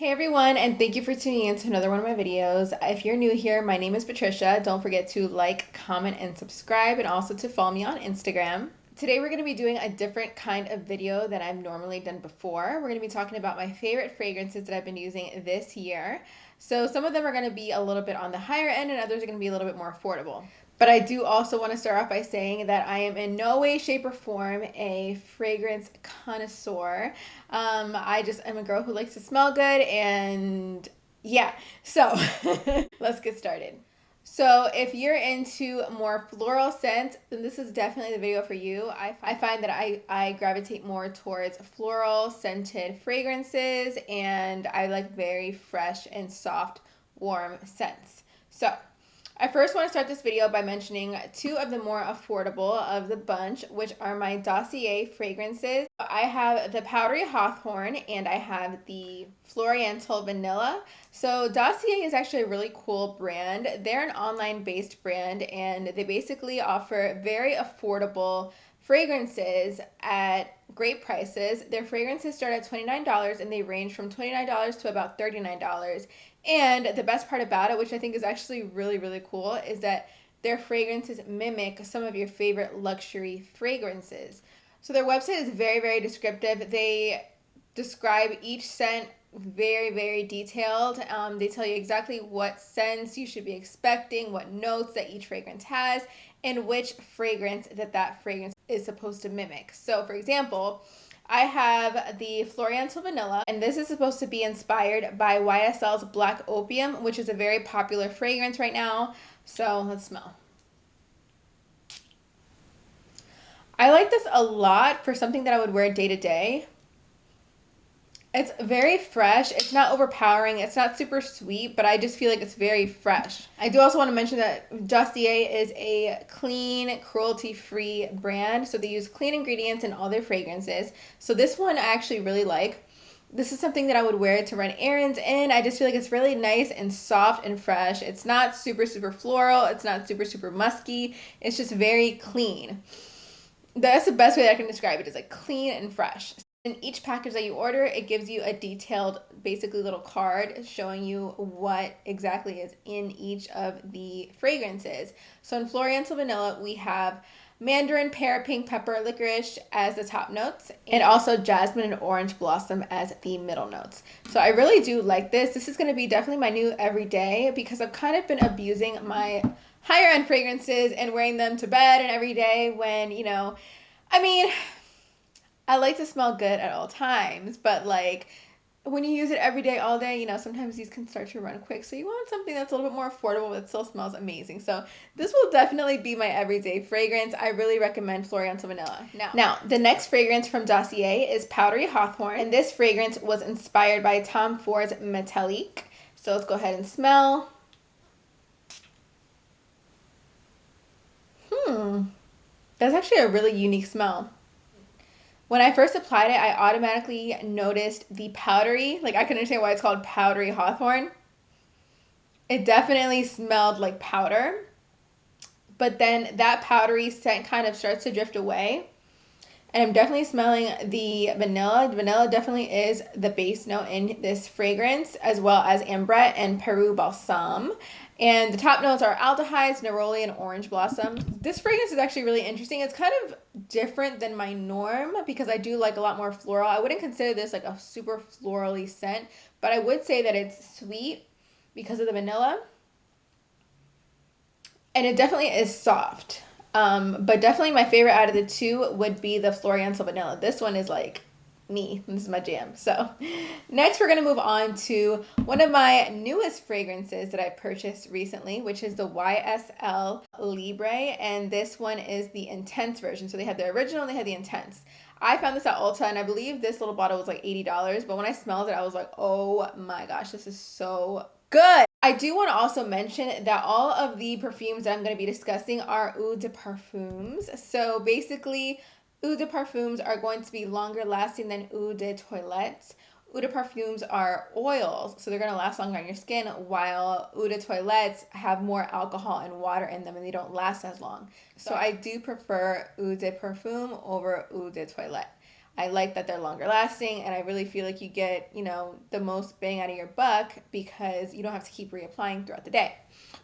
Hey everyone, and thank you for tuning in to another one of my videos. If you're new here, my name is Patricia. Don't forget to like, comment, and subscribe, and also to follow me on Instagram. Today we're going to be doing a different kind of video than I've normally done before. We're going to be talking about my favorite fragrances that I've been using this year. So some of them are going to be a little bit on the higher end and others are going to be a little bit more affordable. But I do also want to start off by saying that I am in no way, shape, or form a fragrance connoisseur. I just am a girl who likes to smell good, and yeah, so let's get started. So if you're into more floral scents, then this is definitely the video for you. I find that I gravitate more towards floral scented fragrances, and I like very fresh and soft, warm scents. So I first want to start this video by mentioning two of the more affordable of the bunch, which are my Dossier fragrances. I have the powdery hawthorne and I have the Floriental vanilla. So Dossier is actually a really cool brand. They're an online based brand and they basically offer very affordable fragrances at great prices. Their fragrances start at $29 and they range from $29 to about $39. And the best part about it, which I think is actually really, really cool, is that their fragrances mimic some of your favorite luxury fragrances. So their website is very, very descriptive. They describe each scent very, very detailed. They tell you exactly what scents you should be expecting, what notes that each fragrance has, and which fragrance that fragrance is supposed to mimic. So, for example, I have the Floriental Vanilla, and this is supposed to be inspired by YSL's Black Opium, which is a very popular fragrance right now. So let's smell. I like this a lot for something that I would wear day to day. It's very fresh. It's not overpowering. It's not super sweet, but I just feel like it's very fresh. I do also want to mention that Dossier is a clean, cruelty-free brand. So they use clean ingredients in all their fragrances. So this one I actually really like. This is something that I would wear to run errands in. I just feel like it's really nice and soft and fresh. It's not super, super floral. It's not super, super musky. It's just very clean. That's the best way that I can describe it, is like clean and fresh. In each package that you order, it gives you a detailed, basically little card showing you what exactly is in each of the fragrances. So in Floriental Vanilla, we have mandarin, pear, pink pepper, licorice as the top notes, and also jasmine and orange blossom as the middle notes. So I really do like this. This is going to be definitely my new everyday because I've kind of been abusing my higher end fragrances and wearing them to bed and every day when, I mean, I like to smell good at all times, but like when you use it every day, all day, sometimes these can start to run quick. So you want something that's a little bit more affordable but still smells amazing. So this will definitely be my everyday fragrance. I really recommend Floriental Vanilla. Now, the next fragrance from Dossier is Powdery Hawthorne, and this fragrance was inspired by Tom Ford's Metallique. So let's go ahead and smell. That's actually a really unique smell. When I first applied it, I automatically noticed the powdery, like I can understand why it's called Powdery Hawthorne. It definitely smelled like powder, but then that powdery scent kind of starts to drift away. And I'm definitely smelling the vanilla. Vanilla definitely is the base note in this fragrance, as well as ambrette and Peru balsam. And the top notes are aldehydes, neroli, and orange blossom. This fragrance is actually really interesting. It's kind of different than my norm because I do like a lot more floral. I wouldn't consider this like a super florally scent, but I would say that it's sweet because of the vanilla. And it definitely is soft. But definitely my favorite out of the two would be the Floriental Vanilla. This one is like me. This is my jam. So next we're going to move on to one of my newest fragrances that I purchased recently, which is the YSL Libre. And this one is the intense version. So they have the original and they have the intense. I found this at Ulta and I believe this little bottle was like $80. But when I smelled it, I was like, oh my gosh, this is so good. I do want to also mention that all of the perfumes that I'm going to be discussing are eau de parfums. So basically, eau de parfums are going to be longer lasting than eau de toilette. Eau de parfums are oils, so they're going to last longer on your skin, while eau de toilettes have more alcohol and water in them and they don't last as long. So I do prefer eau de parfum over eau de toilette. I like that they're longer lasting, and I really feel like you get, the most bang out of your buck because you don't have to keep reapplying throughout the day.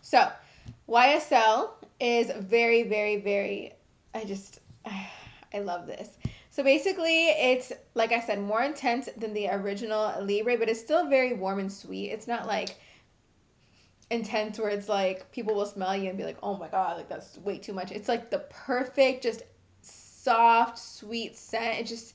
So YSL is very, very, very, I love this. So basically, it's, like I said, more intense than the original Libre, but it's still very warm and sweet. It's not like intense where it's like people will smell you and be like, oh my God, like that's way too much. It's like the perfect, just soft, sweet scent. It just,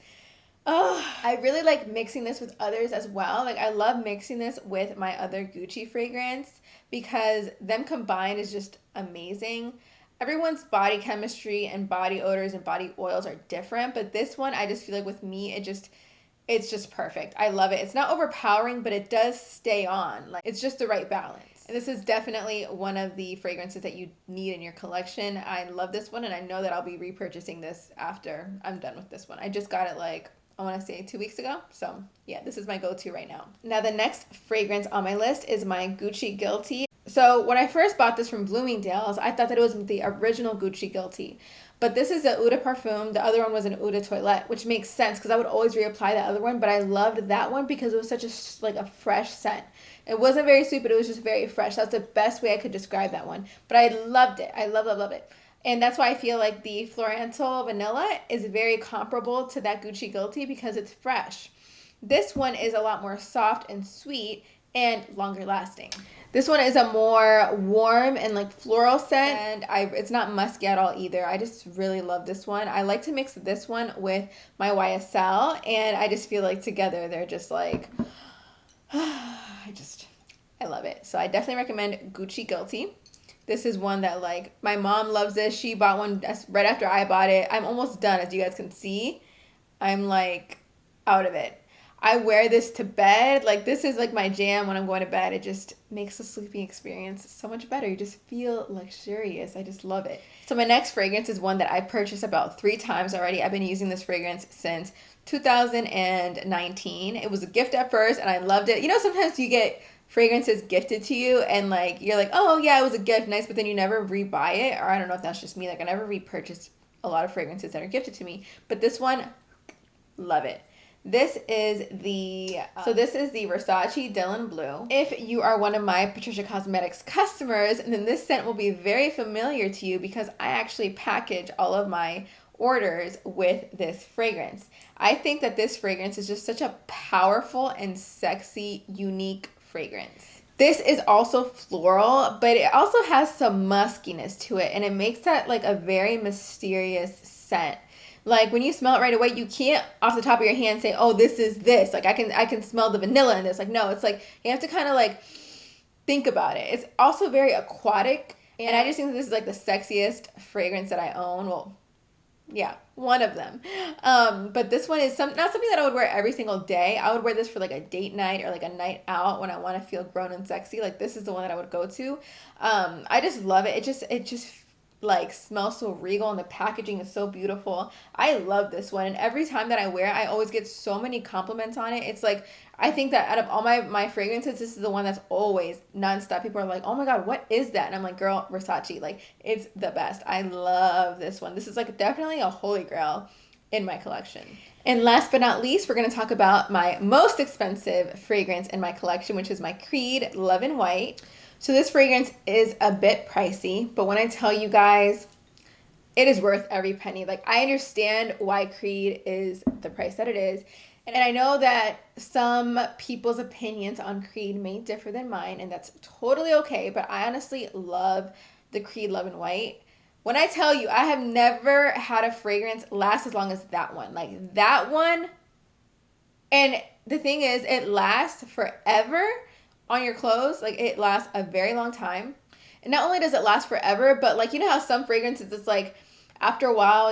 I really like mixing this with others as well. Like I love mixing this with my other Gucci fragrance because them combined is just amazing. Everyone's body chemistry and body odors and body oils are different, but this one, I just feel like with me, it's just perfect. I love it. It's not overpowering, but it does stay on. Like it's just the right balance. And this is definitely one of the fragrances that you need in your collection. I love this one, and I know that I'll be repurchasing this after I'm done with this one. I just got it like, I want to say 2 weeks ago. So yeah, this is my go-to right now. Now the next fragrance on my list is my Gucci Guilty. So when I first bought this from Bloomingdale's, I thought that it was the original Gucci Guilty. But this is a Eau de Parfum. The other one was an Eau de Toilette, which makes sense because I would always reapply that other one. But I loved that one because it was such a fresh scent. It wasn't very sweet, but it was just very fresh. That's the best way I could describe that one. But I loved it. I love it. And that's why I feel like the Florantal Vanilla is very comparable to that Gucci Guilty because it's fresh. This one is a lot more soft and sweet and longer lasting. This one is a more warm and like floral scent, and it's not musky at all either. I just really love this one. I like to mix this one with my YSL, and I just feel like together they're just like, I love it. So I definitely recommend Gucci Guilty. This is one that like my mom loves this. She bought one right after I bought it. I'm almost done, as you guys can see. I'm like out of it. I wear this to bed. Like this is like my jam when I'm going to bed. It just makes the sleeping experience so much better. You just feel luxurious. I just love it. So my next fragrance is one that I purchased about 3 times already. I've been using this fragrance since 2019. It was a gift at first and I loved it. Sometimes you get fragrances gifted to you and like you're like, oh yeah, it was a gift, nice, but then you never rebuy it. Or I don't know if that's just me. Like I never repurchase a lot of fragrances that are gifted to me. But this one, love it. This is the Versace Dylan Blue. If you are one of my Patryyciah Cosmetics customers, then this scent will be very familiar to you because I actually package all of my orders with this fragrance. I think that this fragrance is just such a powerful and sexy, unique fragrance. This is also floral, but it also has some muskiness to it, and it makes that like a very mysterious scent. Like when you smell it right away, you can't off the top of your hand say, oh, this is this. Like I can smell the vanilla in this. Like no, it's like you have to kind of like think about it. It's also very aquatic, and I just think that this is like the sexiest fragrance that I own. Well, yeah, one of them. But this one is not something that I would wear every single day. I would wear this for like a date night or like a night out when I want to feel grown and sexy. Like this is the one that I would go to. I just love it. It just like smells so regal and the packaging is so beautiful. I love this one, and every time that I wear it, I always get so many compliments on it. It's like I think that out of all my fragrances, this is the one that's always nonstop. People are like, oh my God, what is that? And I'm like, girl, Versace. Like it's the best. I love this one. This is like definitely a holy grail in my collection. And last but not least, we're going to talk about my most expensive fragrance in my collection, which is my Creed Lovin White. So this fragrance is a bit pricey, but when I tell you guys, it is worth every penny. Like I understand why Creed is the price that it is. And I know that some people's opinions on Creed may differ than mine, and that's totally okay. But I honestly love the Creed Lovin White. When I tell you, I have never had a fragrance last as long as that one. Like that one. And the thing is, it lasts forever on your clothes. Like it lasts a very long time. And not only does it last forever, but like, you know how some fragrances, it's like after a while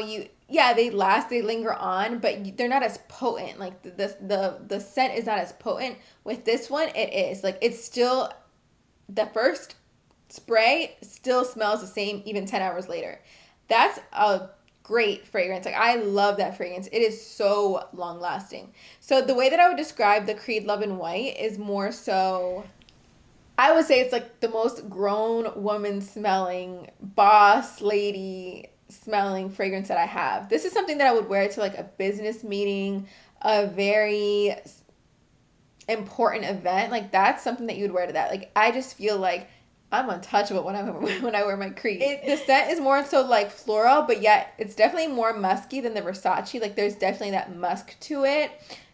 they last, they linger on, but they're not as potent. Like the scent is not as potent. With this one, it is. Like it's still, the first spray still smells the same even 10 hours later. That's a great fragrance. Like I love that fragrance. It is so long lasting. So the way that I would describe the Creed Lovin White is more so, I would say it's like the most grown woman smelling boss lady smelling fragrance that I have. This is something that I would wear to like a business meeting, a very important event. Like that's something that you would wear to that. Like I just feel like I'm untouchable when I wear my Creed. The scent is more so like floral, but yet it's definitely more musky than the Versace. Like there's definitely that musk to it,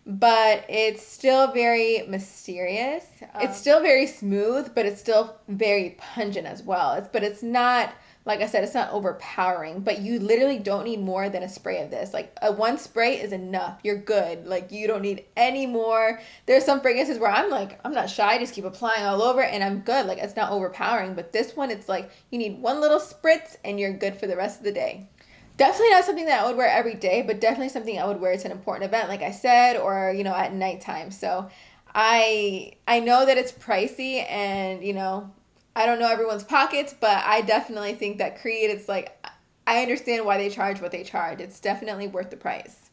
but it's still very mysterious. It's still very smooth, but it's still very pungent as well. But it's not, like I said, it's not overpowering, but you literally don't need more than a spray of this. Like a one spray is enough. You're good. Like you don't need any more. There's some fragrances where I'm like, I'm not shy. I just keep applying all over and I'm good. Like it's not overpowering, but this one, it's like you need one little spritz and you're good for the rest of the day. Definitely not something that I would wear every day, but definitely something I would wear to an important event, like I said, or, you know, at nighttime. So I know that it's pricey and, you know, I don't know everyone's pockets, but I definitely think that Creed, it's like, I understand why they charge what they charge. It's definitely worth the price.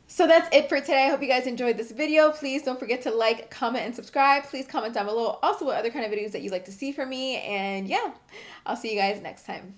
So that's it for today. I hope you guys enjoyed this video. Please don't forget to like, comment, and subscribe. Please comment down below also what other kind of videos that you'd like to see from me. And yeah, I'll see you guys next time.